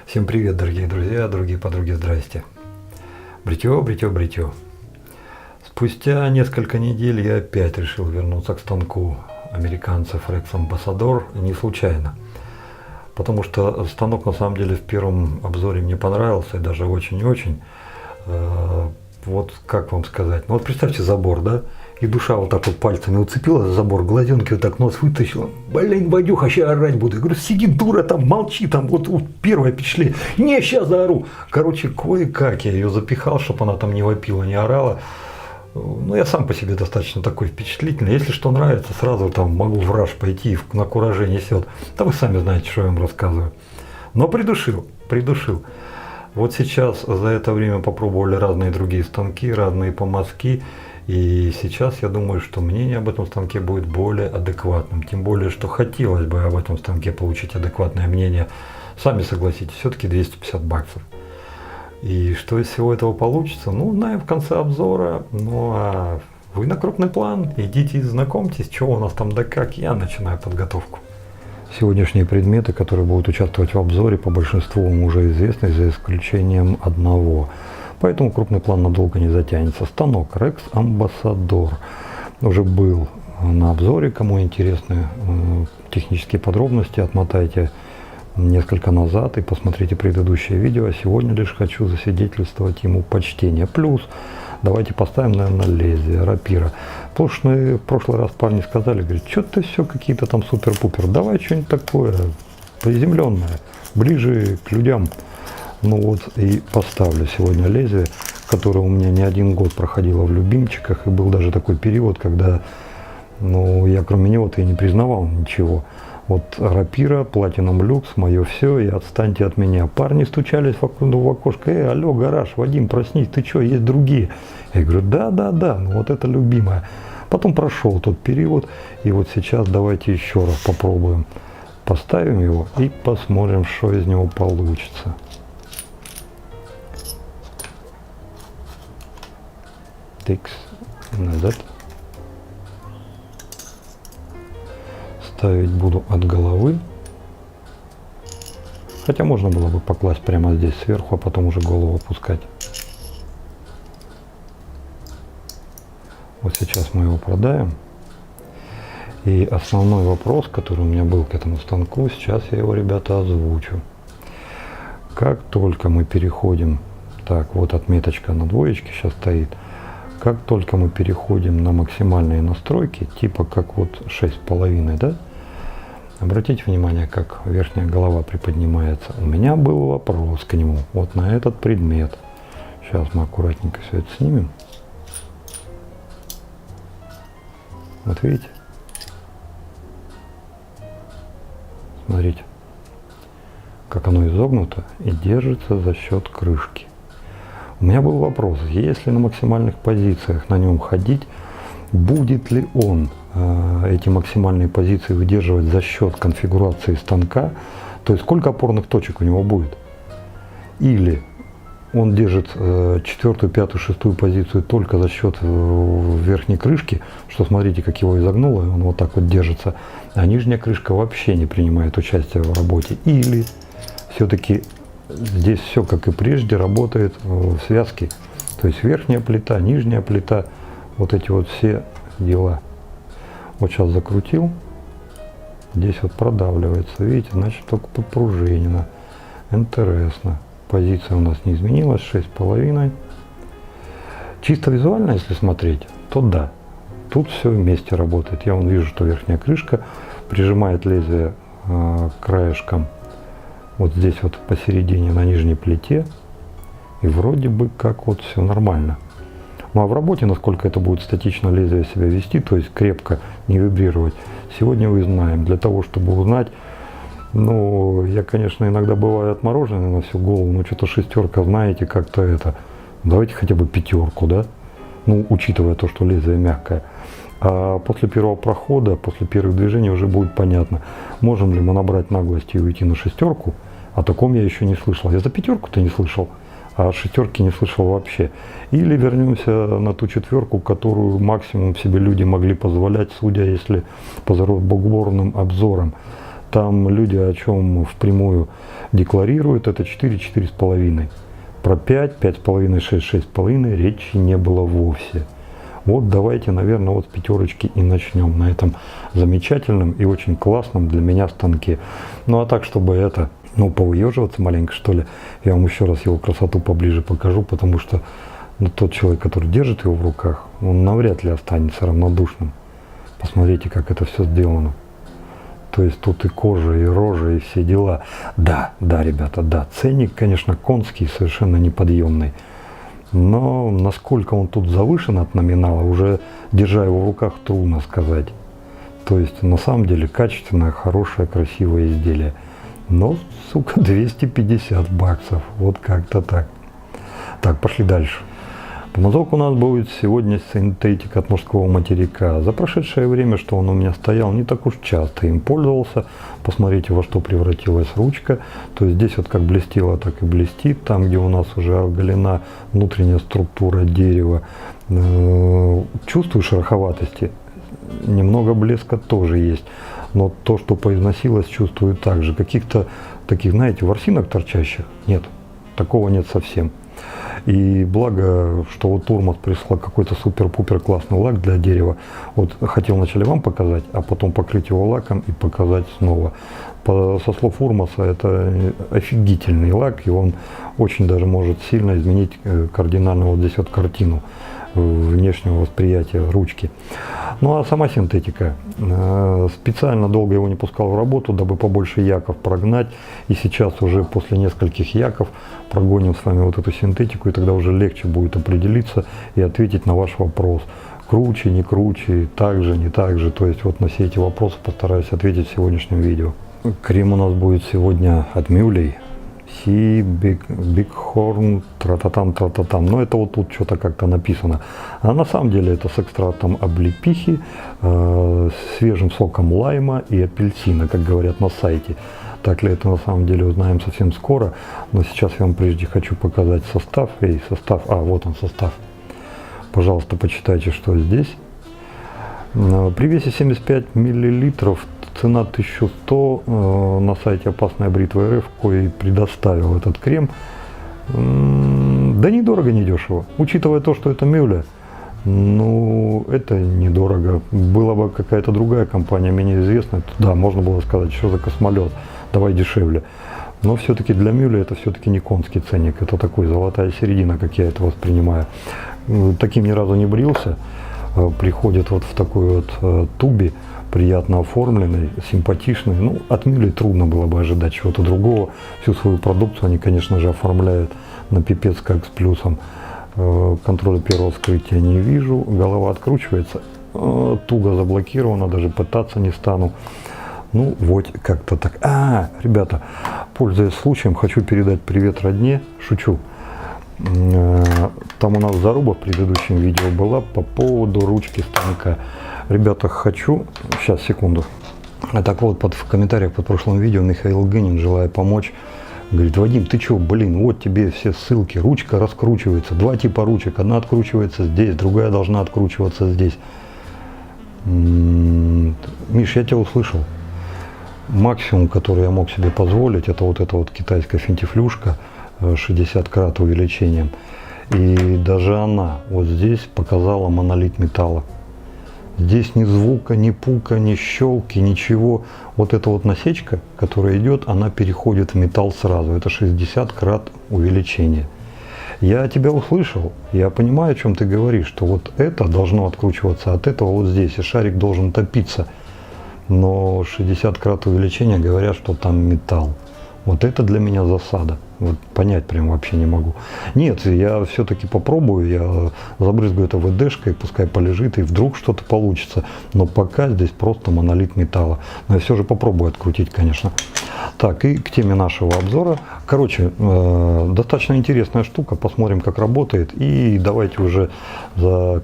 Всем привет, дорогие друзья, дорогие подруги, здрасте. Бритье, бритье, бритье. Спустя несколько недель я опять решил вернуться к станку американцев Rex Ambassador, не случайно. Потому что станок на самом деле в первом обзоре мне понравился, и даже очень-очень. Вот как вам сказать, ну вот представьте забор, да? И душа вот так вот пальцами уцепила за забор, глазенки вот так нос вытащила. Блин, Вадюха, сейчас орать буду. Я говорю, сиди, дура, там, молчи, там, вот первое впечатление. Не, сейчас заору. Короче, кое-как я ее запихал, чтобы она там не вопила, не орала. Ну, я сам по себе достаточно такой впечатлительный. Если что нравится, сразу там могу в раж пойти, на кураже несет. Да вы сами знаете, что я вам рассказываю. Но придушил. Вот сейчас за это время попробовали разные другие станки, разные помазки. И сейчас я думаю, что мнение об этом станке будет более адекватным. Тем более, что хотелось бы об этом станке получить адекватное мнение. Сами согласитесь, все-таки 250 баксов. И что из всего этого получится, ну, узнаем в конце обзора. Ну, а вы на крупный план, идите и знакомьтесь, что у нас там да как. Я начинаю подготовку. Сегодняшние предметы, которые будут участвовать в обзоре, по большинству вам уже известны, за исключением одного. Поэтому крупный план надолго не затянется. Станок Rex Ambassador уже был на обзоре. Кому интересны технические подробности, отмотайте несколько назад и посмотрите предыдущее видео. А сегодня лишь хочу засвидетельствовать ему почтение. Плюс давайте поставим, наверное, лезвие, рапира. В прошлый раз парни сказали, говорят, что-то все какие-то там супер-пупер. Давай что-нибудь такое приземленное, ближе к людям. Ну вот и поставлю сегодня лезвие, которое у меня не один год проходило в любимчиках. И был даже такой период, когда я кроме него-то и не признавал ничего. Вот рапира, Platinum Lux, мое все, и отстаньте от меня. Парни стучались в окошко, алло, гараж, Вадим, проснись, ты что, есть другие? Я говорю, да, ну вот это любимое. Потом прошел тот период, и вот сейчас давайте еще раз попробуем. Поставим его и посмотрим, что из него получится. Назад. Ставить буду от головы. Хотя можно было бы покласть прямо здесь сверху, а потом уже голову опускать. Вот сейчас мы его продаем. И основной вопрос, который у меня был к этому станку, сейчас я его, ребята, озвучу. Как только мы переходим, так, вот отметочка на двоечке сейчас стоит. Как только мы переходим на максимальные настройки, типа как вот 6,5, да? Обратите внимание, как верхняя голова приподнимается. У меня был вопрос к нему, вот на этот предмет. Сейчас мы аккуратненько все это снимем. Вот видите? Смотрите, как оно изогнуто и держится за счет крышки. У меня был вопрос, если на максимальных позициях на нем ходить, будет ли он эти максимальные позиции выдерживать за счет конфигурации станка, то есть сколько опорных точек у него будет. Или он держит 4-ю, 5-ю, 6-ю позицию только за счет верхней крышки, что смотрите, как его изогнуло, он вот так вот держится, а нижняя крышка вообще не принимает участия в работе. Или все-таки здесь все, как и прежде, работает в связке. То есть верхняя плита, нижняя плита, вот эти вот все дела. Вот сейчас закрутил, здесь вот продавливается, видите, значит только подпружинено. Интересно. Позиция у нас не изменилась, 6,5. Чисто визуально, если смотреть, то да, тут все вместе работает. Я вижу, что верхняя крышка прижимает лезвие краешком вот здесь вот посередине на нижней плите, и вроде бы как вот все нормально. Ну а в работе, насколько это будет статично лезвие себя вести, то есть крепко не вибрировать, сегодня узнаем. Для того, чтобы узнать, я, конечно, иногда бываю отмороженный на всю голову, но что-то 6-ка, знаете, как-то это, давайте хотя бы 5-ку, да, учитывая то, что лезвие мягкое. А после первого прохода, после первых движений уже будет понятно, можем ли мы набрать наглости и уйти на 6-ку. О таком я еще не слышал. Я за 5-ку-то не слышал, а шестерки не слышал вообще. Или вернемся на ту четверку, которую максимум себе люди могли позволять, судя если по заборным обзорам. Там люди о чем впрямую декларируют, это 4-4,5. Про 5, 5,5, 6, 6,5 речи не было вовсе. Вот давайте, наверное, вот с пятерочки и начнем на этом замечательном и очень классном для меня станке. Ну а так, чтобы это, ну, повыеживаться маленько, что ли, я вам еще раз его красоту поближе покажу, потому что тот человек, который держит его в руках, он навряд ли останется равнодушным. Посмотрите, как это все сделано. То есть тут и кожа, и рожа, и все дела. Да, ребята, да, ценник, конечно, конский, совершенно неподъемный. Но насколько он тут завышен от номинала, уже держа его в руках, трудно сказать. То есть на самом деле качественное, хорошее, красивое изделие. Но, сука, 250 баксов. Вот как-то так. Так, пошли дальше. Помазок у нас будет сегодня синтетик от мужского материка. За прошедшее время, что он у меня стоял, не так уж часто им пользовался. Посмотрите, во что превратилась ручка. То есть здесь вот как блестело, так и блестит. Там, где у нас уже оголена внутренняя структура дерева, чувствую шероховатости. Немного блеска тоже есть. Но то, что поизносилось, чувствую также. Каких-то таких, знаете, ворсинок торчащих нет. Такого нет совсем. И благо, что вот Урмас прислал какой-то супер-пупер классный лак для дерева. Вот хотел вначале вам показать, а потом покрыть его лаком и показать снова. Со слов Урмаса, это офигительный лак, и он очень даже может сильно изменить кардинально вот здесь вот картину внешнего восприятия ручки. Ну а сама синтетика. Специально долго его не пускал в работу, дабы побольше яков прогнать. И сейчас уже после нескольких яков прогоним с вами вот эту синтетику, и тогда уже легче будет определиться и ответить на ваш вопрос. Круче, не круче, так же, не так же. То есть вот на все эти вопросы постараюсь ответить в сегодняшнем видео. Крем у нас будет сегодня от Мюлей. Bighorn, тра-та-там. Но это вот тут что-то как-то написано. А на самом деле это с экстрактом облепихи, свежим соком лайма и апельсина, как говорят на сайте. Так ли это на самом деле, узнаем совсем скоро. Но сейчас я вам прежде хочу показать состав. Вот он состав. Пожалуйста, почитайте, что здесь. При весе 75 миллилитров. Цена 1100 на сайте «Опасная бритва РФ», кой предоставил этот крем. Да недорого, недешево. Учитывая то, что это Мюле, ну, это недорого. Была бы какая-то другая компания, менее известная, то, да, можно было сказать, что за космолет, давай дешевле. Но все-таки для Мюле это все-таки не конский ценник, это такой золотая середина, как я это воспринимаю. Таким ни разу не брился. Приходит вот в такой вот тубе, приятно оформленный, симпатичный. Ну, от Мюлей трудно было бы ожидать чего-то другого. Всю свою продукцию они, конечно же, оформляют на пипец как с плюсом. Контроля первого вскрытия не вижу. Голова откручивается. Туго заблокирована, даже пытаться не стану. Ну, вот как-то так. Ребята, пользуясь случаем, хочу передать привет родне. Шучу. Там у нас заруба в предыдущем видео была по поводу ручки станка. Ребята, хочу... Сейчас, секунду. Так вот, в комментариях под прошлым видео Михаил Гынин, желая помочь, говорит: Вадим, ты чё, блин, вот тебе все ссылки. Ручка раскручивается. Два типа ручек. Одна откручивается здесь, другая должна откручиваться здесь. Миш, я тебя услышал. Максимум, который я мог себе позволить, это вот эта вот китайская финтифлюшка 60 крат увеличением. И даже она вот здесь показала монолит металла. Здесь ни звука, ни пука, ни щелки, ничего. Вот эта вот насечка, которая идет, она переходит в металл сразу. Это 60 крат увеличения. Я тебя услышал, я понимаю, о чем ты говоришь, что вот это должно откручиваться от этого вот здесь, и шарик должен топиться. Но 60 крат увеличения говорят, что там металл. Вот это для меня засада. Вот понять прям вообще не могу. Нет, я все-таки попробую, я забрызгаю это ВДшкой, пускай полежит, и вдруг что-то получится. Но пока здесь просто монолит металла. Но я все же попробую открутить, конечно. Так, и к теме нашего обзора. Короче, достаточно интересная штука, посмотрим, как работает. И давайте уже за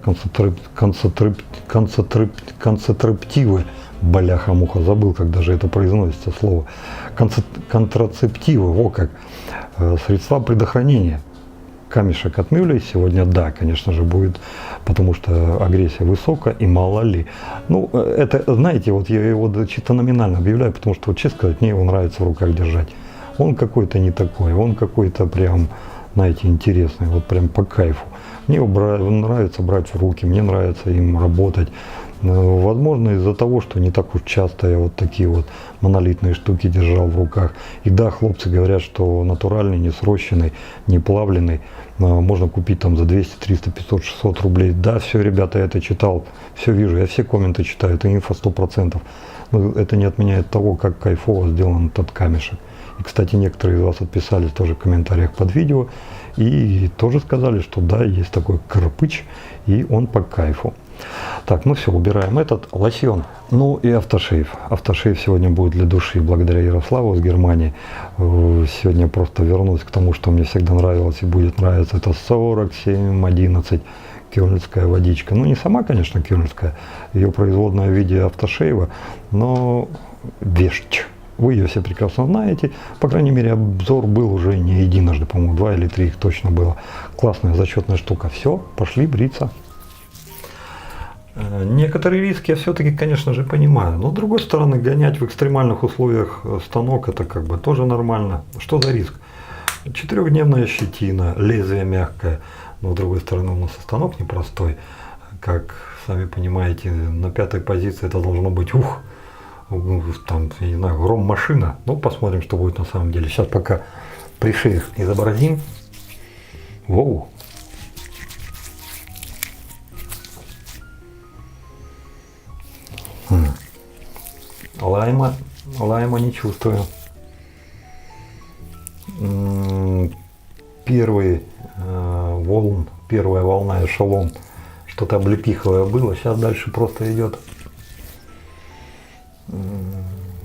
концентраптивы. Бляха-муха, забыл, как даже это произносится слово. Контрацептивы, во как. Средства предохранения. камешек от мюлей сегодня, да, конечно же, будет, потому что агрессия высокая и мало ли. Ну, это, знаете, вот я его чисто номинально объявляю, потому что, вот, честно сказать, мне его нравится в руках держать. Он какой-то не такой, он какой-то прям, знаете, интересный, вот прям по кайфу. Мне его нравится брать в руки, мне нравится им работать. Возможно, из-за того, что не так уж часто я вот такие вот монолитные штуки держал в руках. И да, хлопцы говорят, что натуральный, не срощенный, не плавленый можно купить там за 200, 300, 500, 600 рублей. Да, все, ребята, я это читал, все вижу, я все комменты читаю, это инфа 100%. Но это не отменяет того, как кайфово сделан этот камешек. И, кстати, некоторые из вас отписались тоже в комментариях под видео и тоже сказали, что да, есть такой кирпич, и он по кайфу. Так, ну все, убираем этот лосьон. Ну и автошейв. Автошейв сегодня будет для души, благодаря Ярославу из Германии. Сегодня просто вернусь к тому, что мне всегда нравилось и будет нравиться. Это 4711 кёльнская водичка. Ну не сама, конечно, кёльнская, ее производная в виде автошейва, но вещь. Вы ее все прекрасно знаете. По крайней мере, обзор был уже не единожды, по-моему, 2 или 3 их точно было. Классная, зачетная штука. Все, пошли бриться. Некоторые риски я все-таки, конечно же, понимаю. Но, с другой стороны, гонять в экстремальных условиях станок, это как бы тоже нормально. Что за риск? 4-дневная щетина, лезвие мягкое. Но, с другой стороны, у нас и станок непростой. Как сами понимаете, на 5-й позиции это должно быть, там, я не знаю, гром машина. Ну, посмотрим, что будет на самом деле. Сейчас пока пришеев изобразим. Воу. Лайма не чувствую. Первая волна эшелон, что-то облепиховое было, сейчас дальше просто идет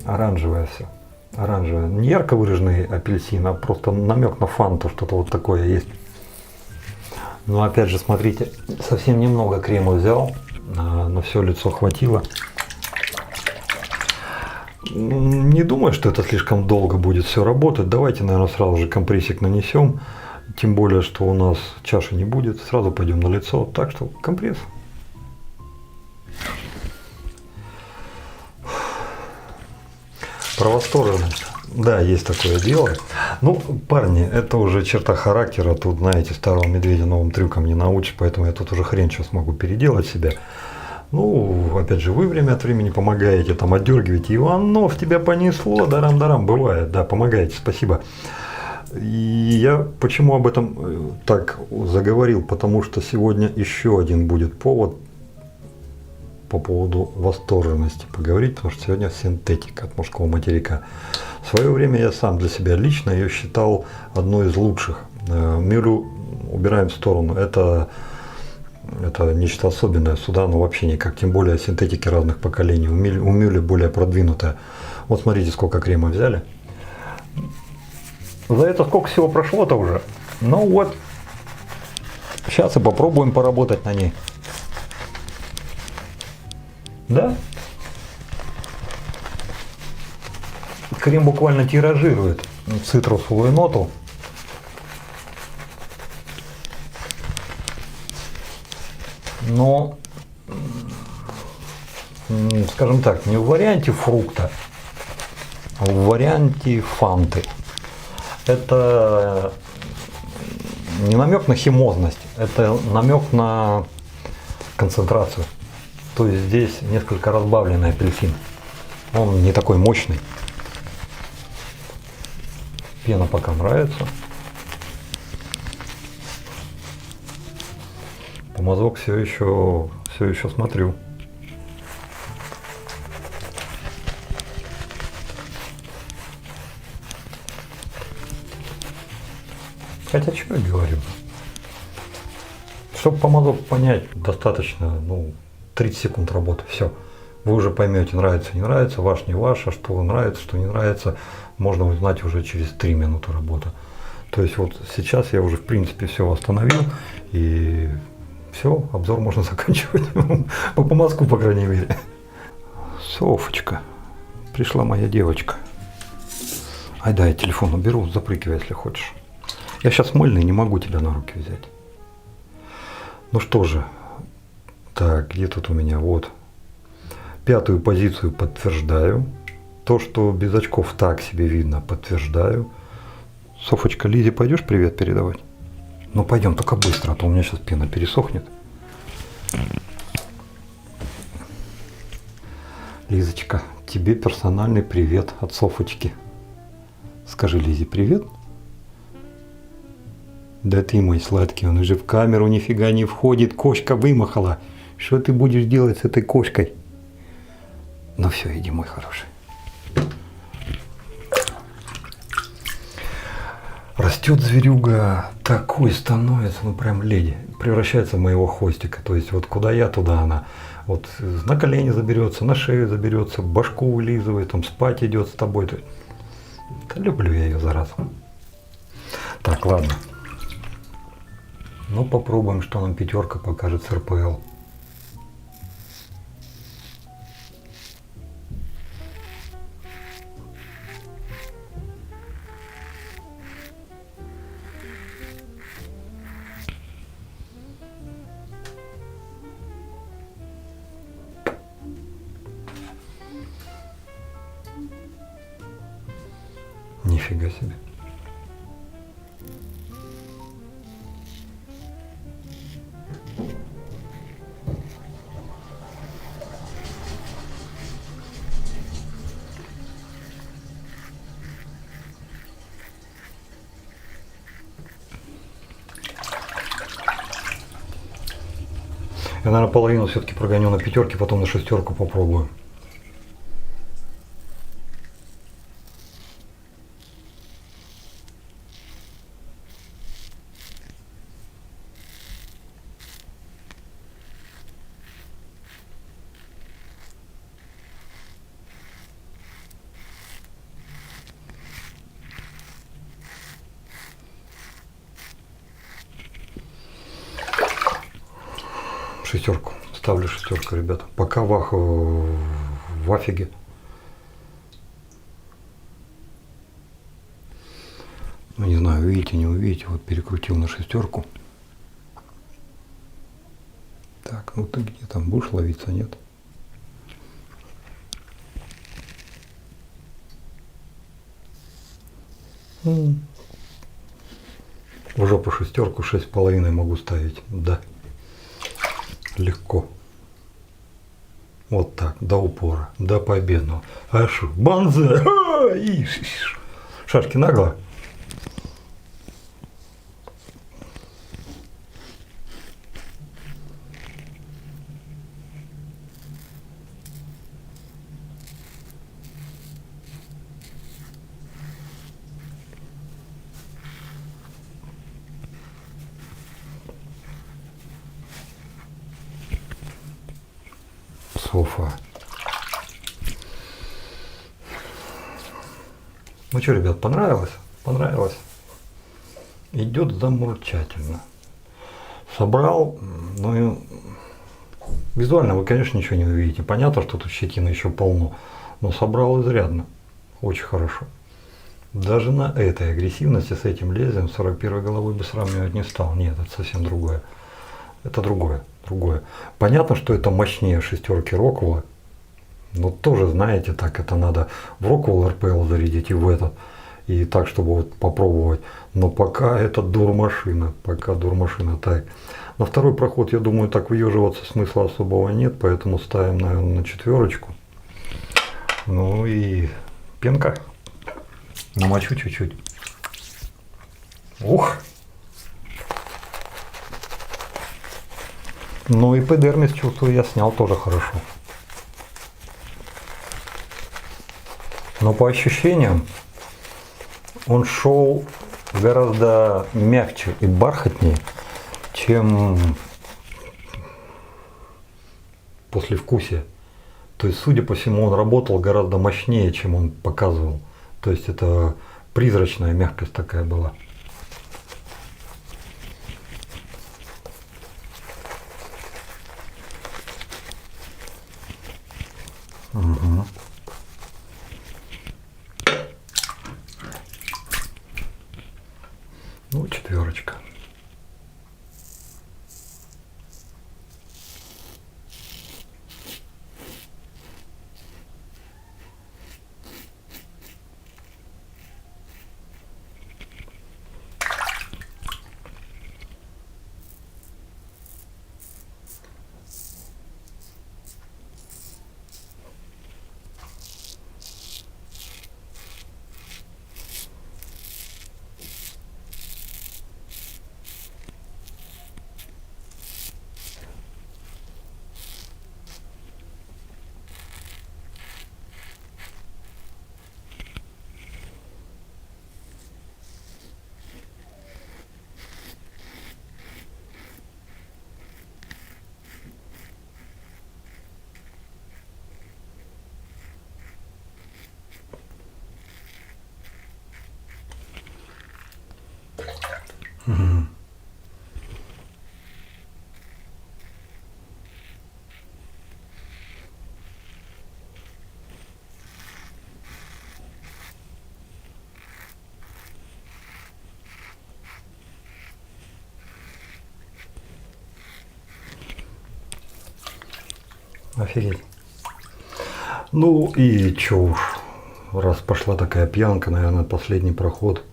оранжевое все. Оранжевое. Не ярко выраженный апельсин, а просто намек на фанту, что-то вот такое есть. Но опять же, смотрите, совсем немного крема взял, на все лицо хватило. Не думаю, что это слишком долго будет все работать. Давайте, наверное, сразу же компрессик нанесем. Тем более, что у нас чаши не будет. Сразу пойдем на лицо. Так что компресс. Про восторженность. Да, есть такое дело. Ну, парни, это уже черта характера. Тут, знаете, старого медведя новым трюкам не научишь. Поэтому я тут уже хрен что смогу переделать себя. Ну, опять же, вы время от времени помогаете, там, отдергиваете. Иванов, тебя понесло, дарам-дарам, бывает, да, помогаете, спасибо. И я почему об этом так заговорил, потому что сегодня еще один будет повод по поводу восторженности поговорить, потому что сегодня синтетика от мужского материка. В свое время я сам для себя лично ее считал одной из лучших. Мюлю убираем в сторону, это нечто особенное, сюда оно вообще никак, тем более синтетики разных поколений, у мюли более продвинутая. Вот смотрите, сколько крема взяли. За это сколько всего прошло-то уже. Ну вот, сейчас и попробуем поработать на ней. Да? Крем буквально тиражирует цитрусовую ноту. Но, скажем так, не в варианте фрукта, а в варианте фанты. Это не намек на химозность, это намек на концентрацию. То есть здесь несколько разбавленный апельсин. Он не такой мощный. Пена пока нравится. Помазок все еще смотрю. Хотя что я говорю? Чтобы помазок понять, достаточно 30 секунд работы. Все. Вы уже поймете, нравится, не нравится, ваш, не ваш, а что нравится, что не нравится, можно узнать уже через 3 минуты работы. То есть вот сейчас я уже в принципе все восстановил, и все, обзор можно заканчивать. По помазку, по крайней мере. Софочка. Пришла моя девочка. Ай да, я телефон уберу, запрыгивай, если хочешь. Я сейчас мыльный, не могу тебя на руки взять. Ну что же. Так, где тут у меня? Вот. 5-ю позицию подтверждаю. То, что без очков так себе видно, подтверждаю. Софочка, Лизе, пойдешь привет передавать? Ну пойдем, только быстро, а то у меня сейчас пена пересохнет. Лизочка, тебе персональный привет от Софочки. Скажи Лизе привет. Да ты мой сладкий, он уже в камеру нифига не входит, кошка вымахала. Что ты будешь делать с этой кошкой? Ну все, иди, мой хороший. Растет зверюга, такой становится, ну прям леди, превращается в моего хвостика. То есть вот куда я, туда она. Вот на колени заберется, на шею заберется, башку вылизывает, там спать идет с тобой. Да люблю я ее, заразу. Так, ладно. Ну попробуем, что нам 5 покажет с РПЛ. Нифига себе. Я, наверное, половину все-таки прогоню на 5, потом на 6 попробую. Шестерку. Ставлю 6, ребята. Пока в афиге. Ну не знаю, увидите, не увидите. Вот перекрутил на 6. Так, ну ты где там будешь ловиться, нет? В жопу 6, 6,5 могу ставить. Да. Легко. Вот так, до упора, до победного. А шо, банзэ! Шашки нагло. Софа. Ну что, ребят, понравилось? Понравилось? Идет замечательно. Собрал, ну и визуально вы, конечно, ничего не увидите. Понятно, что тут щетины еще полно, но собрал изрядно. Очень хорошо. Даже на этой агрессивности с этим лезвием 41-й головой бы сравнивать не стал. Нет, это совсем другое. Это другое. Понятно, что это мощнее 6 Роквелла. Но тоже, знаете, так это надо в Роквелл РПЛ зарядить и в этот. И так, чтобы вот попробовать. Но пока это дурмашина. Так. На второй проход, я думаю, так выеживаться смысла особого нет. Поэтому ставим, наверное, на 4. Ну и пенка. Намочу чуть-чуть. Ух! Ну и эпидермис, чувствую, я снял тоже хорошо. Но по ощущениям он шел гораздо мягче и бархатнее, чем послевкусие. То есть, судя по всему, он работал гораздо мощнее, чем он показывал. То есть это призрачная мягкость такая была. Угу. Ну, Офигеть. Ну и чё уж, раз пошла такая пьянка, наверное, последний проход,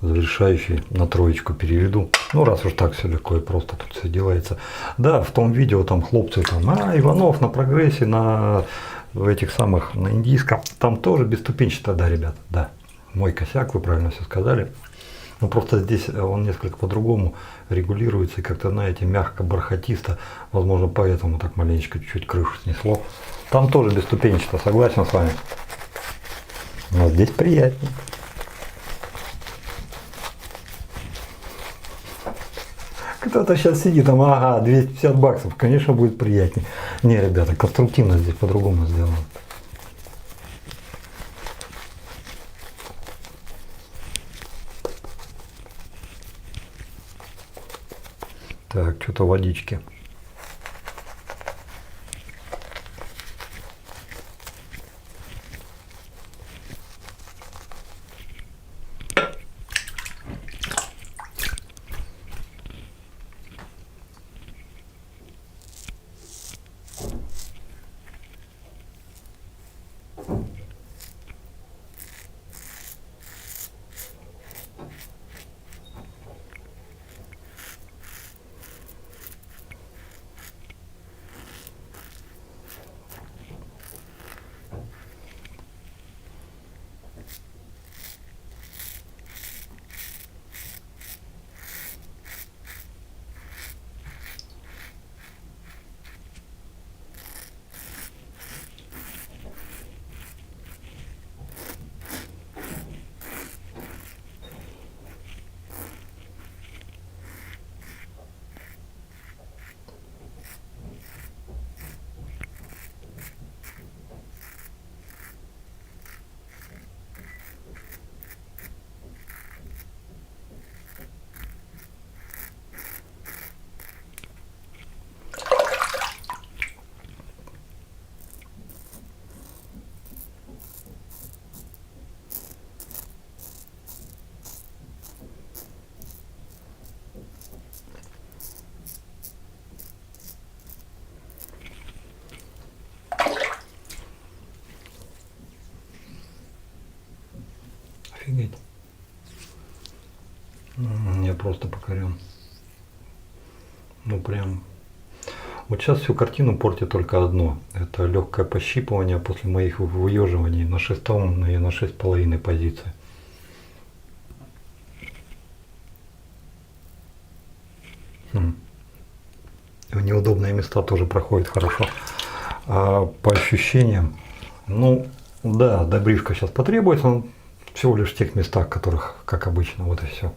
завершающий, на троечку переведу. Ну раз уж так все легко и просто тут все делается. Да, в том видео там хлопцы там, Иванов на прогрессе, в этих самых, на индийском, там тоже бесступенчато, да, ребят, да. Мой косяк, вы правильно все сказали. Но просто здесь он несколько по-другому регулируется и как-то, знаете, мягко, бархатисто. Возможно, поэтому так маленечко чуть-чуть крышу снесло. Там тоже бесступенчато, согласен с вами. Но здесь приятнее. Кто-то сейчас сидит там, ага, 250 баксов, конечно, будет приятнее. Не, ребята, конструктивно здесь по-другому сделано. Так, что-то водички. Офигеть. Я просто покорен. Ну прям. Вот сейчас всю картину портит только одно. Это легкое пощипывание после моих выеживаний на шестом и на 6,5 позиции. В неудобные места тоже проходит хорошо. А по ощущениям, ну да, добривка сейчас потребуется, но всего лишь в тех местах, которых, как обычно, вот и все.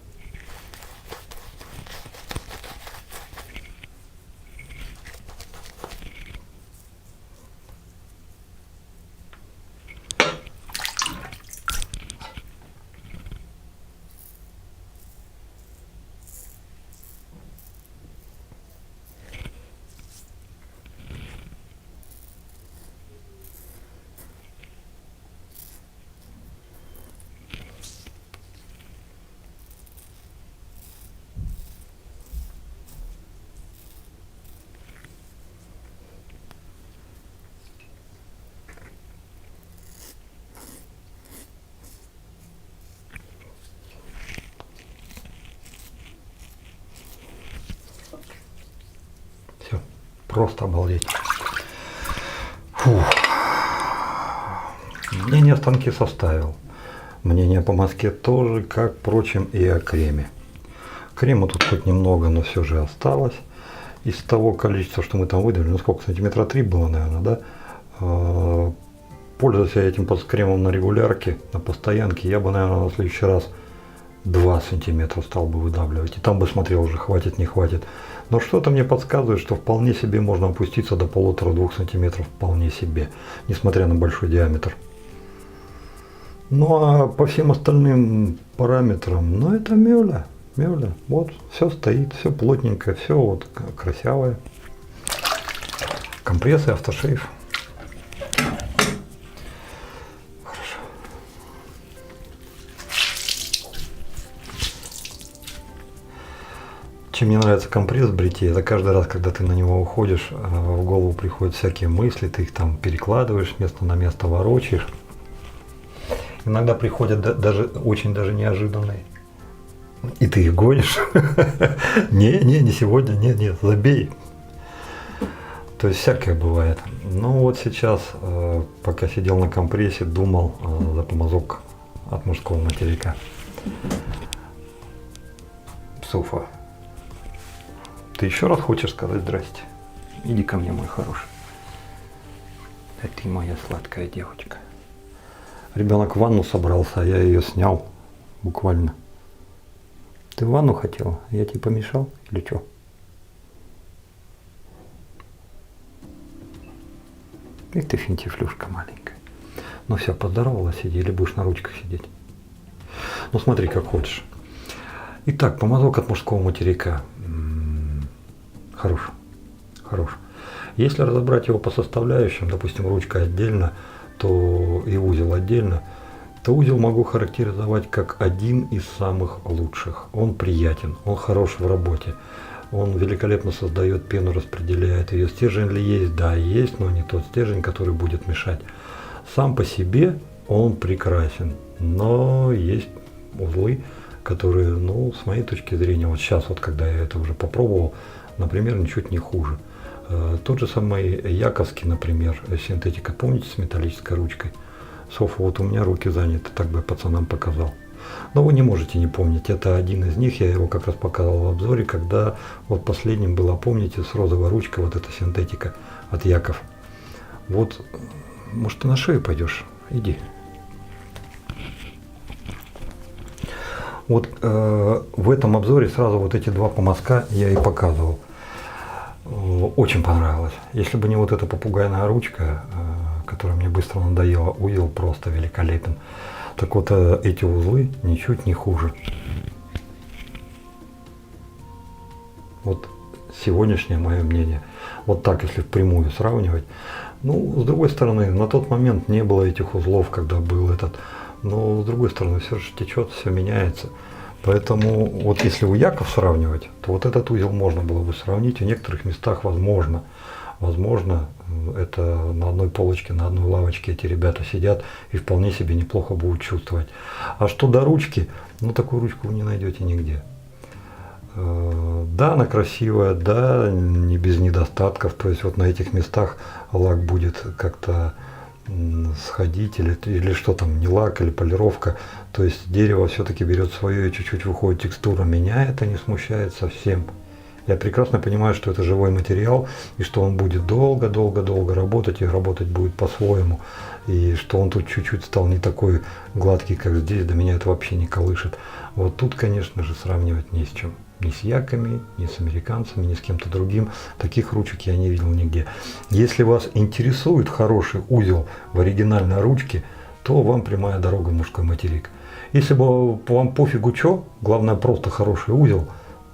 Все, просто обалдеть. Фух. Мнение о станке составил. Мнение по мазке тоже, как, впрочем, и о креме. Крема тут хоть немного, но все же осталось. Из того количества, что мы там выдали, ну сколько, сантиметра 3 было, наверное, да? Пользуясь этим кремом на регулярке, на постоянке, я бы, наверное, на следующий раз 2 сантиметра стал бы выдавливать. И там бы смотрел уже, хватит, не хватит. Но что-то мне подсказывает, что вполне себе можно опуститься до 1,5-2 сантиметров. Вполне себе, несмотря на большой диаметр. Ну а по всем остальным параметрам, ну это мёля. Мёля. Вот, все стоит, все плотненькое, все вот красивое. Компрессы, автошейф. Хорошо. Чем мне нравится компресс в бритье, это каждый раз, когда ты на него уходишь, в голову приходят всякие мысли, ты их там перекладываешь с места на место, ворочаешь. Иногда приходят даже очень даже неожиданные. И ты их гонишь. Не сегодня, нет, забей. То есть всякое бывает. Ну вот сейчас, пока сидел на компрессе, думал за помазок от мужского материка. Софа, ты еще раз хочешь сказать здрасте? Иди ко мне, мой хороший. А ты моя сладкая девочка. Ребенок в ванну собрался, а я ее снял буквально. Ты в ванну хотела? Я тебе помешал или что? Эх ты финтифлюшка маленькая. Ну все, поздоровалась, сиди, или будешь на ручках сидеть? Ну смотри, как хочешь. Итак, помазок от мужского материка. Хорош. Если разобрать его по составляющим, допустим, ручка отдельно, то и узел отдельно, то узел могу характеризовать как один из самых лучших. Он приятен, он хорош в работе, он великолепно создает пену, распределяет ее. Стержень ли есть? Да, есть, но не тот стержень, который будет мешать. Сам по себе он прекрасен, но есть узлы, которые, ну, с моей точки зрения, вот сейчас, вот когда я это уже попробовал, например, ничуть не хуже. Тот же самый Яковский, например, синтетика, помните, с металлической ручкой? Софа, вот у меня руки заняты, так бы я пацанам показал. Но вы не можете не помнить, это один из них, я его как раз показал в обзоре, когда вот последним было, помните, с розовой ручкой, вот эта синтетика от Яков. Вот, может, ты на шею пойдешь? Иди. Вот в этом обзоре сразу вот эти два помазка я и показывал. Очень понравилось. Если бы не вот эта попугайная ручка, которая мне быстро надоела, узел просто великолепен. Так вот эти узлы ничуть не хуже. Вот сегодняшнее мое мнение. Вот так, если впрямую сравнивать. Ну, с другой стороны, на тот момент не было этих узлов, когда был этот. Но с другой стороны, все же течет, все меняется. Поэтому вот если у Яков сравнивать, то вот этот узел можно было бы сравнить. В некоторых местах возможно, это на одной полочке, на одной лавочке эти ребята сидят и вполне себе неплохо будут чувствовать. А что до ручки, ну такую ручку вы не найдете нигде. Да, она красивая, да, не без недостатков. То есть вот на этих местах лак будет как-то сходить или что там, не лак или полировка. То есть дерево все-таки берет свое и чуть-чуть выходит текстура. Меня это не смущает совсем. Я прекрасно понимаю, что это живой материал и что он будет долго работать и работать будет по-своему. И что он тут чуть-чуть стал не такой гладкий, как здесь, да меня это вообще не колышет. Вот тут, конечно же, сравнивать не с чем. Ни с Яками, ни с американцами, ни с кем-то другим. Таких ручек я не видел нигде. Если вас интересует хороший узел в оригинальной ручке, то вам прямая дорога в мужской материк. Если бы вам пофигу что, главное просто хороший узел,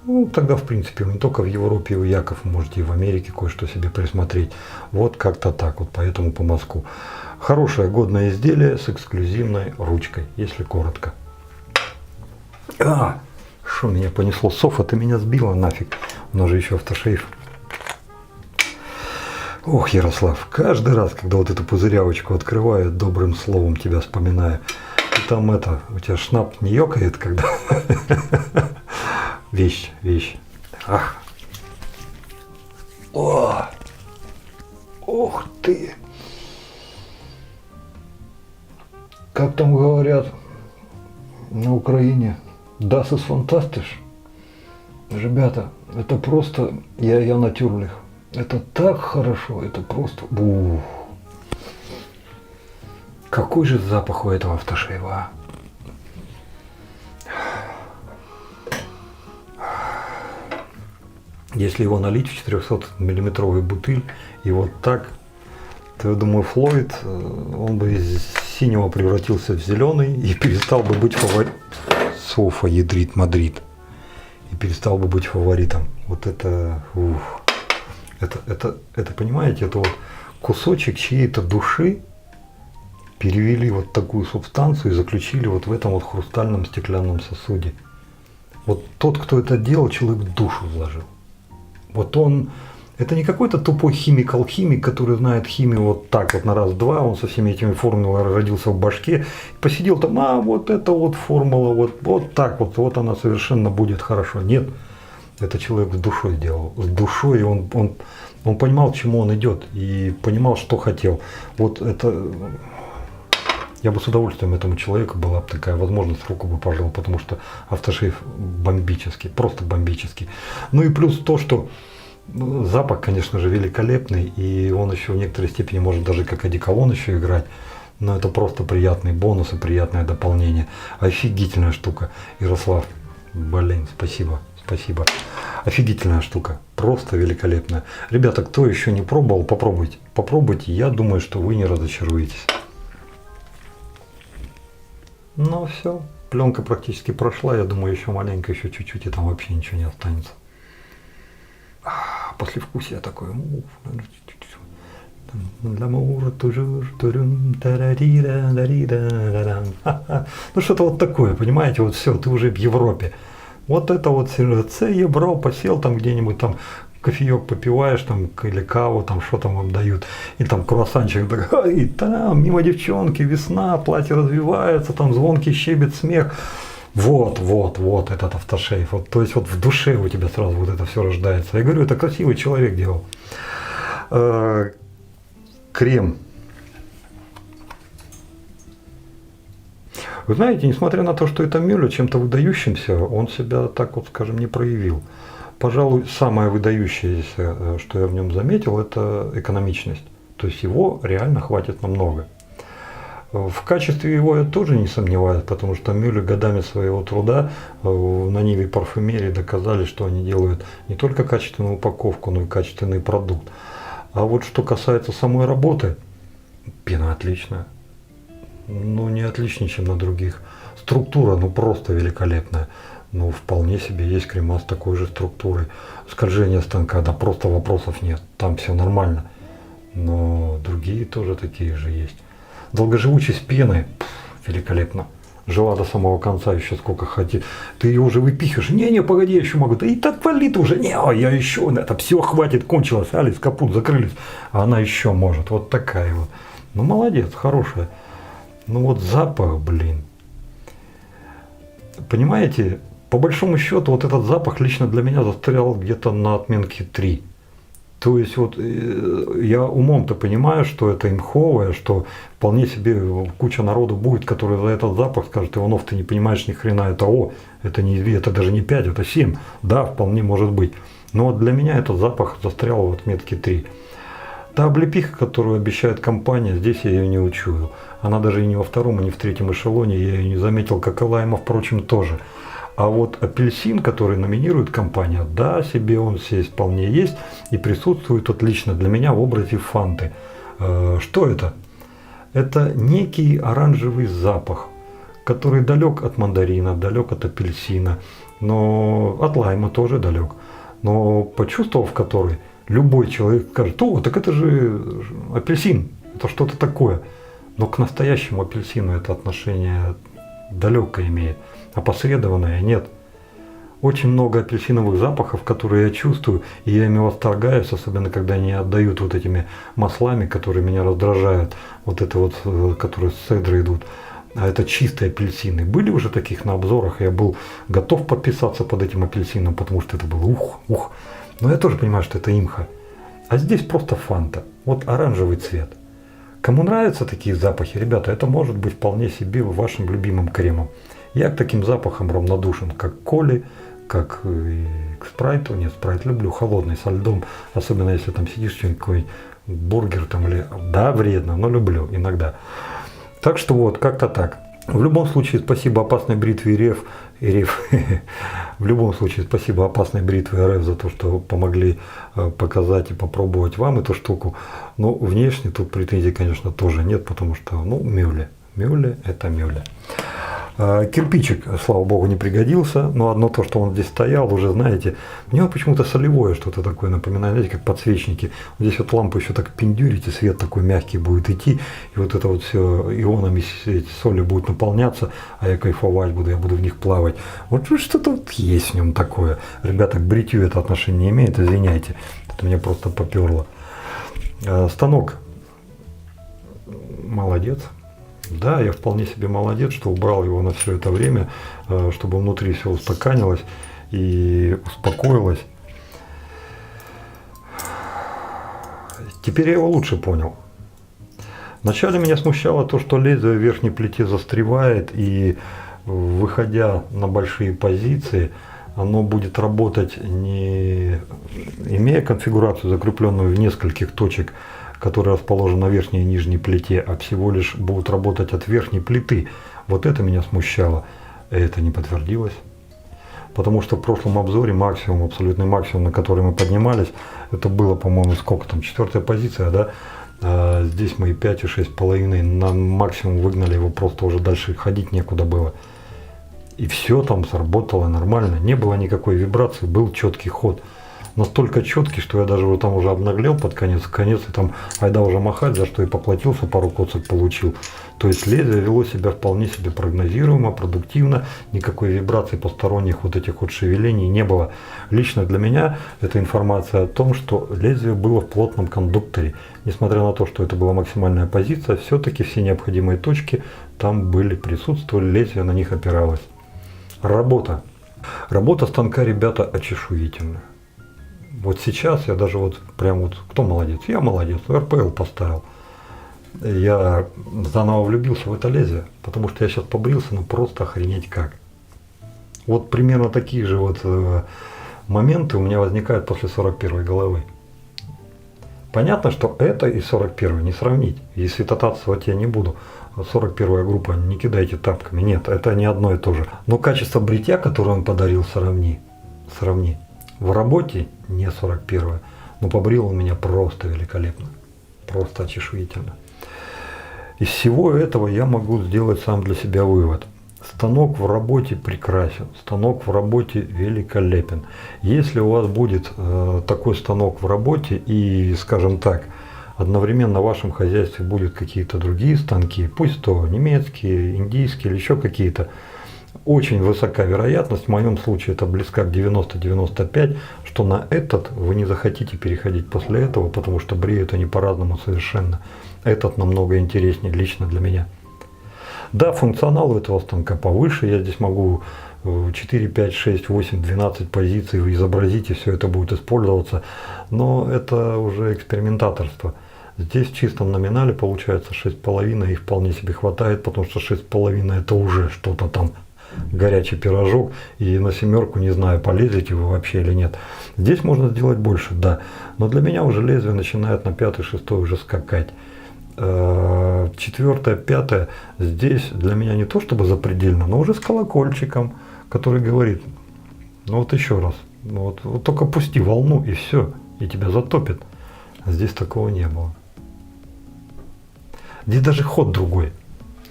ну, тогда, в принципе, не только в Европе у Яков, можете и в Америке кое-что себе присмотреть. Вот как-то так, вот по этому помазку. Хорошее, годное изделие с эксклюзивной ручкой, если коротко. Что меня понесло? Софа, ты меня сбила нафиг. У нас же еще автошейф. Ох, Ярослав, каждый раз, когда вот эту пузырявочку открываю, добрым словом тебя вспоминаю. И там у тебя шнап не ёкает, когда... Вещь. Ах. О! Ух ты! Как там говорят на Украине? Das ist fantastisch. Ребята, это просто я натюрлих. Это так хорошо, это просто... Ух. Какой же запах у этого автошейва, Если его налить в 400-миллиметровый бутыль и вот так, то я думаю, Флойд, он бы из синего превратился в зеленый и перестал бы быть фаворитом. Софа ядрит Мадрид. И перестал бы быть фаворитом. Вот это, это понимаете, это вот кусочек чьей-то души перевели вот такую субстанцию и заключили вот в этом вот хрустальном стеклянном сосуде. Вот тот, кто это делал, человек душу вложил. Вот он, это не какой-то тупой химик-алхимик, который знает химию вот так вот на раз-два, он со всеми этими формулами родился в башке, посидел там, вот это вот формула, вот так вот она совершенно будет хорошо. Нет, это человек с душой делал, с душой, и он понимал, к чему он идет, и понимал, что хотел. Вот это... Я бы с удовольствием этому человеку, была бы такая возможность, руку бы пожал, потому что автошейф бомбический, просто бомбический. Ну и плюс то, что запах, конечно же, великолепный, и он еще в некоторой степени может даже как одеколон еще играть, но это просто приятный бонус и приятное дополнение. Офигительная штука. Ярослав, блин, спасибо. Офигительная штука, просто великолепная. Ребята, кто еще не пробовал, попробуйте. Попробуйте, я думаю, что вы не разочаруетесь. Ну все, пленка практически прошла, я думаю, еще маленько, еще чуть-чуть, и там вообще ничего не останется. Послевкусие такое. Ну что-то вот такое, понимаете, вот все, ты уже в Европе. Вот это вот це Европа, сел там где-нибудь там, кофеек попиваешь там или каву, там что там вам дают, и там круассанчик, и там мимо девчонки, весна, платье развивается, там звонкий щебет, смех. Вот этот автошейф. Вот, то есть вот в душе у тебя сразу вот это все рождается. Я говорю, это красивый человек делал. Крем. Вы знаете, несмотря на то, что это Мюллер чем-то выдающимся, он себя так вот, скажем, не проявил. Пожалуй, самое выдающееся, что я в нем заметил, это экономичность. То есть его реально хватит намного. В качестве его я тоже не сомневаюсь, потому что Мюллер годами своего труда на ниве парфюмерии доказали, что они делают не только качественную упаковку, но и качественный продукт. А вот что касается самой работы, пена отличная. Ну, не отличнее, чем на других. Структура, ну, просто великолепная. Ну, вполне себе есть крема с такой же структурой. Скольжение станка, да просто вопросов нет. Там все нормально. Но другие тоже такие же есть. Долгоживучесть пены, великолепно. Жила до самого конца, еще сколько хотите. Ты ее уже выпихиваешь. Не, погоди, я еще могу. Да и так валит уже. Не, я еще. Это все хватит, кончилось. Алис, капут, закрылись. А она еще может. Вот такая вот. Ну, молодец, хорошая. Ну, вот запах, блин. Понимаете, по большому счету, вот этот запах лично для меня застрял где-то на отметке 3. То есть вот я умом-то понимаю, что это имховое, что вполне себе куча народу будет, который за этот запах скажет: Иванов, ты не понимаешь ни хрена, это даже не 5, это 7. Да, вполне может быть. Но вот для меня этот запах застрял в отметке 3. Та облепиха, которую обещает компания, здесь я ее не учую. Она даже и не во втором, и не в третьем эшелоне, я ее не заметил, как и лайма, впрочем, тоже. А вот апельсин, который номинирует компания, да, себе он здесь вполне есть и присутствует отлично для меня в образе фанты. Что это? Это некий оранжевый запах, который далек от мандарина, далек от апельсина, но от лайма тоже далек. Но почувствовав который, любой человек скажет: так это же апельсин, это что-то такое. Но к настоящему апельсину это отношение далекое имеет, опосредованное нет. Очень много апельсиновых запахов, которые я чувствую, и я ими восторгаюсь, особенно когда они отдают вот этими маслами, которые меня раздражают, вот это вот, которые с цедры идут. А это чистые апельсины. Были уже таких на обзорах, я был готов подписаться под этим апельсином, потому что это было ух. Но я тоже понимаю, что это имха. А здесь просто фанта. Вот оранжевый цвет. Кому нравятся такие запахи, ребята, это может быть вполне себе вашим любимым кремом. Я к таким запахам равнодушен, как к коле, как и к спрайту. Нет, спрайт люблю, холодный, со льдом. Особенно если там сидишь, что-нибудь, бургер там или... Да, вредно, но люблю иногда. Так что вот, как-то так. В любом случае, спасибо опасной бритве РФ. В любом случае, спасибо опасной бритве РФ за то, что помогли показать и попробовать вам эту штуку. Но внешне тут претензий, конечно, тоже нет, потому что, Мюллер это Мюллер. Кирпичик, слава богу, не пригодился, но одно то, что он здесь стоял, уже, знаете, у него почему-то солевое что-то такое напоминает, знаете, как подсвечники. Вот здесь вот лампу еще так пиндюрите, свет такой мягкий будет идти, и вот это вот все ионами соли будет наполняться, а я кайфовать буду, я буду в них плавать. Вот что-то вот есть в нем такое. Ребята, к бритью это отношение не имеет, извиняйте, это меня просто поперло. Станок молодец. Да, я вполне себе молодец, что убрал его на все это время, чтобы внутри все устаканилось и успокоилось. Теперь я его лучше понял. Вначале меня смущало то, что лезвие в верхней плите застревает, и выходя на большие позиции, оно будет работать, не имея конфигурацию, закрепленную в нескольких точек, которые расположены на верхней и нижней плите, а всего лишь будут работать от верхней плиты. Вот это меня смущало. Это не подтвердилось. Потому что в прошлом обзоре максимум, абсолютный максимум, на который мы поднимались, это было, по-моему, сколько там, 4-я позиция, да? А здесь мы и 5, и 6,5 на максимум выгнали его, просто уже дальше ходить некуда было. И все там сработало нормально, не было никакой вибрации, был четкий ход. Настолько четкий, что я даже там уже обнаглел под конец, и там айда уже махать, за что и поплатился, пару коцок получил. То есть лезвие вело себя вполне себе прогнозируемо, продуктивно, никакой вибрации посторонних вот этих вот шевелений не было. Лично для меня это информация о том, что лезвие было в плотном кондукторе. Несмотря на то, что это была максимальная позиция, все-таки все необходимые точки там были, присутствовали, лезвие на них опиралось. Работа. Работа станка, ребята, очешуительная. Вот сейчас я даже вот прям вот, кто молодец? Я молодец, РПЛ поставил. Я заново влюбился в это лезвие, потому что я сейчас побрился, ну просто охренеть как. Вот примерно такие же вот моменты у меня возникают после 41-й головы. Понятно, что это и 41-й не сравнить, и святотатствовать я не буду. 41-я группа, не кидайте тапками, нет, это не одно и то же. Но качество бритья, которое он подарил, сравни. В работе не 41-я, но побрил он меня просто великолепно, просто очешуительно. Из всего этого я могу сделать сам для себя вывод. Станок в работе прекрасен, станок в работе великолепен. Если у вас будет такой станок в работе и, скажем так, одновременно в вашем хозяйстве будут какие-то другие станки, пусть то немецкие, индийские или еще какие-то, очень высока вероятность, в моем случае это близка к 90-95, что на этот вы не захотите переходить после этого, потому что бреют они по-разному совершенно. Этот намного интереснее лично для меня. Да, функционал у этого станка повыше, я здесь могу 4, 5, 6, 8, 12 позиций изобразить, и все это будет использоваться, но это уже экспериментаторство. Здесь в чистом номинале получается 6,5, и вполне себе хватает, потому что 6,5 это уже что-то там, горячий пирожок, и на 7 не знаю, полезете вы вообще или нет. Здесь можно сделать больше, да, но для меня уже лезвие начинает на 5, 6 уже скакать. 4, 5 здесь для меня не то чтобы запредельно, но уже с колокольчиком, который говорит, ну вот еще раз, вот только пусти волну и все, и тебя затопит. Здесь такого не было. Здесь даже ход другой,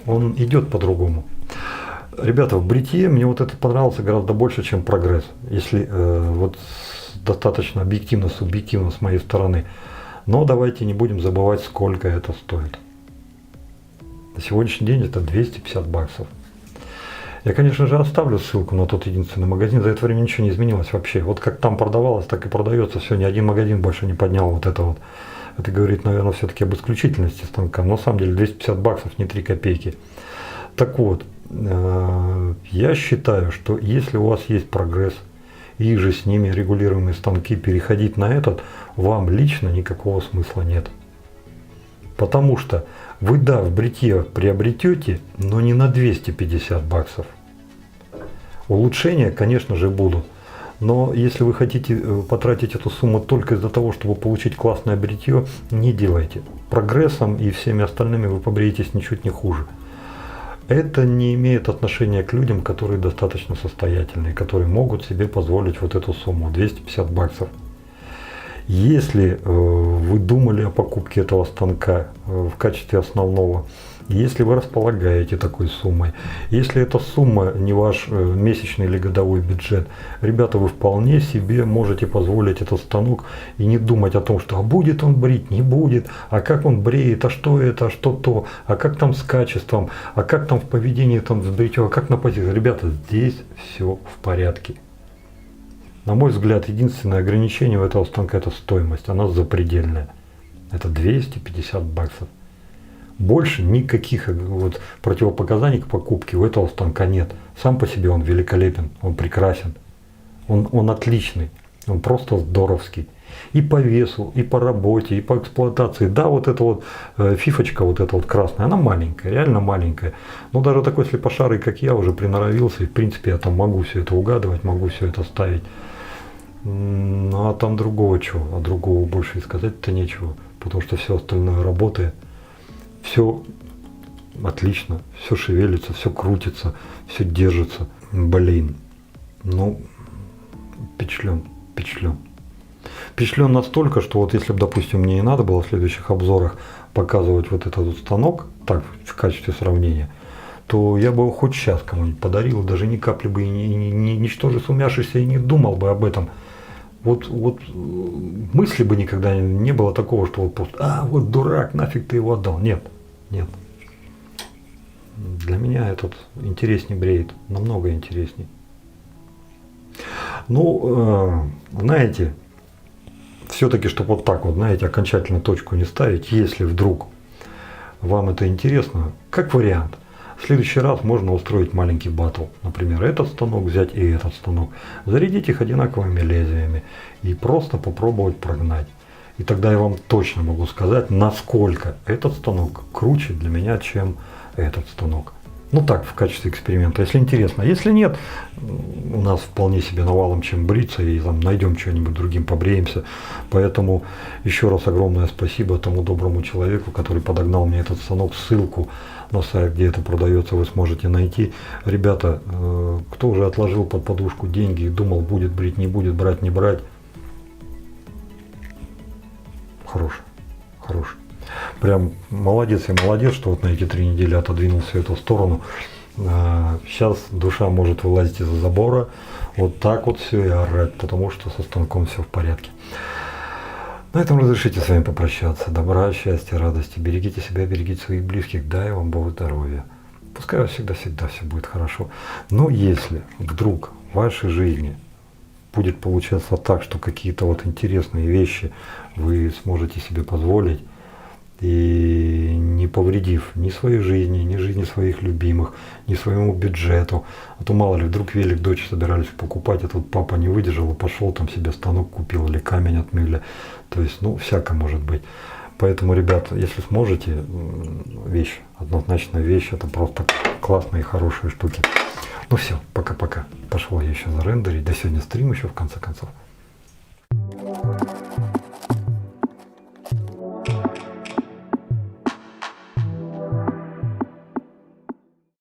он идет по-другому. Ребята, в бритье мне вот это понравился гораздо больше, чем прогресс. Если вот достаточно объективно, субъективно с моей стороны. Но давайте не будем забывать, сколько это стоит. На сегодняшний день это 250 баксов. Я, конечно же, оставлю ссылку на тот единственный магазин. За это время ничего не изменилось вообще. Вот как там продавалось, так и продается. Все, ни один магазин больше не поднял вот это вот. Это говорит, наверное, все-таки об исключительности станка. Но на самом деле 250 баксов, не 3 копейки. Так вот, я считаю, что если у вас есть прогресс, и же с ними регулируемые станки, переходить на этот вам лично никакого смысла нет. Потому что вы, да, в бритье приобретете, но не на 250 баксов. Улучшения, конечно же, будут. Но если вы хотите потратить эту сумму только из-за того, чтобы получить классное бритье, не делайте. Прогрессом и всеми остальными вы побреетесь ничуть не хуже. Это не имеет отношения к людям, которые достаточно состоятельные, которые могут себе позволить вот эту сумму, 250 баксов. Если вы думали о покупке этого станка в качестве основного, Если вы располагаете такой суммой, если эта сумма не ваш месячный или годовой бюджет, ребята, вы вполне себе можете позволить этот станок и не думать о том, что а будет он брить, не будет, а как он бреет, а что это, а что то, а как там с качеством, а как там в поведении там с бритьем, а как на позиции. Ребята, здесь все в порядке. На мой взгляд, единственное ограничение у этого станка — это стоимость, она запредельная. Это 250 баксов. Больше никаких вот противопоказаний к покупке у этого станка нет. Сам по себе он великолепен, он прекрасен, он отличный, он просто здоровский. И по весу, и по работе, и по эксплуатации. Да, вот эта вот фифочка, вот эта вот красная, она маленькая, реально маленькая. Но даже такой слепошарый, как я, уже приноровился, и в принципе я там могу все это угадывать, могу все это ставить. Ну а там другого чего, а другого больше и сказать-то нечего, потому что все остальное работает. Все отлично, все шевелится, все крутится, все держится. Блин, ну, впечатлен. Впечатлен настолько, что вот если бы, допустим, мне не надо было в следующих обзорах показывать вот этот вот станок, так, в качестве сравнения, то я бы его хоть сейчас кому-нибудь подарил, даже ни капли бы, ничтоже сумяшися, и не думал бы об этом. Вот мысли бы никогда не было такого, что вот просто, вот дурак, нафиг ты его отдал. Нет. Для меня этот интереснее бреет, намного интереснее. Ну, знаете, все-таки, чтобы вот так вот, знаете, окончательно точку не ставить, если вдруг вам это интересно, как вариант, в следующий раз можно устроить маленький батл. Например, этот станок взять и этот станок. Зарядить их одинаковыми лезвиями и просто попробовать прогнать. И тогда я вам точно могу сказать, насколько этот станок круче для меня, чем этот станок. Ну так, в качестве эксперимента, если интересно. Если нет, у нас вполне себе навалом чем бриться, и там найдем что-нибудь другим, побреемся. Поэтому еще раз огромное спасибо тому доброму человеку, который подогнал мне этот станок. Ссылку на сайт, где это продается, вы сможете найти. Ребята, кто уже отложил под подушку деньги и думал, будет брить, не будет, брать, не брать. Хороший. Прям молодец, что вот на эти 3 недели отодвинул всю эту сторону. Сейчас душа может вылазить из-за забора, вот так вот все и орать, потому что со станком все в порядке. На этом разрешите с вами попрощаться. Добра, счастья, радости. Берегите себя, берегите своих близких. Дай вам Бог здоровья. Пускай у вас всегда все будет хорошо. Но если вдруг в вашей жизни будет получаться так, что какие-то вот интересные вещи вы сможете себе позволить, и не повредив ни своей жизни, ни жизни своих любимых, ни своему бюджету. А то мало ли, вдруг велик дочь собирались покупать, а тут папа не выдержал и пошел там себе станок купил или камень от мыля. То есть, всяко может быть. Поэтому, ребята, если сможете, однозначно вещь, это просто классные, хорошие штуки. Ну все, пока-пока. Пошел я еще зарендерить. До сегодня стрим еще в конце концов.